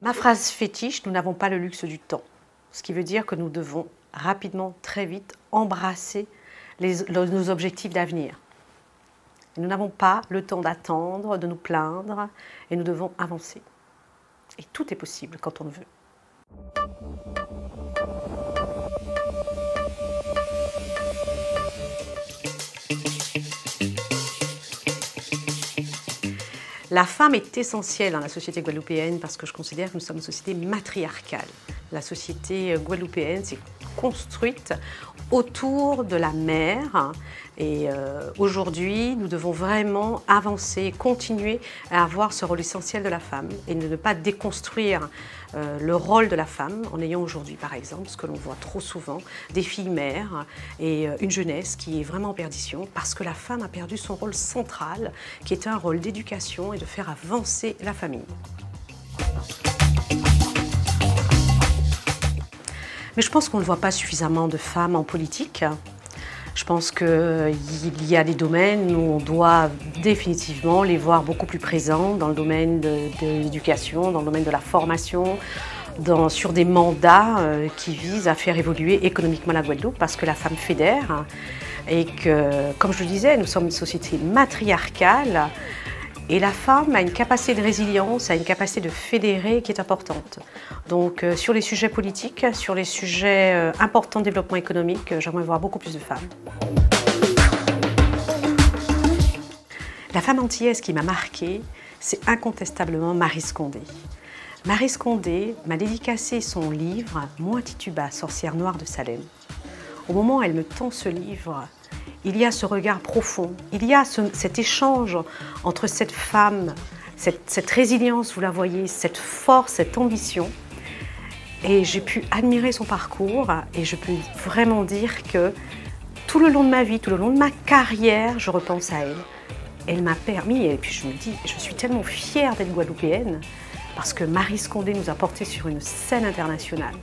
Ma phrase fétiche, nous n'avons pas le luxe du temps. Ce qui veut dire que nous devons rapidement, très vite, embrasser nos objectifs d'avenir. Nous n'avons pas le temps d'attendre, de nous plaindre, et nous devons avancer. Et tout est possible quand on le veut. La femme est essentielle dans la société guadeloupéenne parce que je considère que nous sommes une société matriarcale. La société guadeloupéenne s'est construite autour de la mère et aujourd'hui nous devons vraiment avancer et continuer à avoir ce rôle essentiel de la femme et ne pas déconstruire le rôle de la femme en ayant aujourd'hui par exemple ce que l'on voit trop souvent, des filles mères et une jeunesse qui est vraiment en perdition parce que la femme a perdu son rôle central qui est un rôle d'éducation et de faire avancer la famille. Mais je pense qu'on ne voit pas suffisamment de femmes en politique. Je pense qu'il y a des domaines où on doit définitivement les voir beaucoup plus présents dans le domaine de l'éducation, dans le domaine de la formation, sur des mandats qui visent à faire évoluer économiquement la Guadeloupe parce que la femme fédère et que, comme je le disais, nous sommes une société matriarcale. Et la femme a une capacité de résilience, a une capacité de fédérer qui est importante. Donc sur les sujets politiques, sur les sujets importants de développement économique, j'aimerais voir beaucoup plus de femmes. La femme antillaise qui m'a marquée, c'est incontestablement Marie Scondé. Marie Scondé m'a dédicacé son livre « Moi Tituba, sorcière noire de Salem ». Au moment où elle me tend ce livre, il y a ce regard profond, il y a cet échange entre cette femme, cette résilience, vous la voyez, cette force, cette ambition. Et j'ai pu admirer son parcours et je peux vraiment dire que tout le long de ma vie, tout le long de ma carrière, je repense à elle. Elle m'a permis, et puis je me dis, je suis tellement fière d'être guadeloupéenne parce que Marie Scondé nous a portés sur une scène internationale.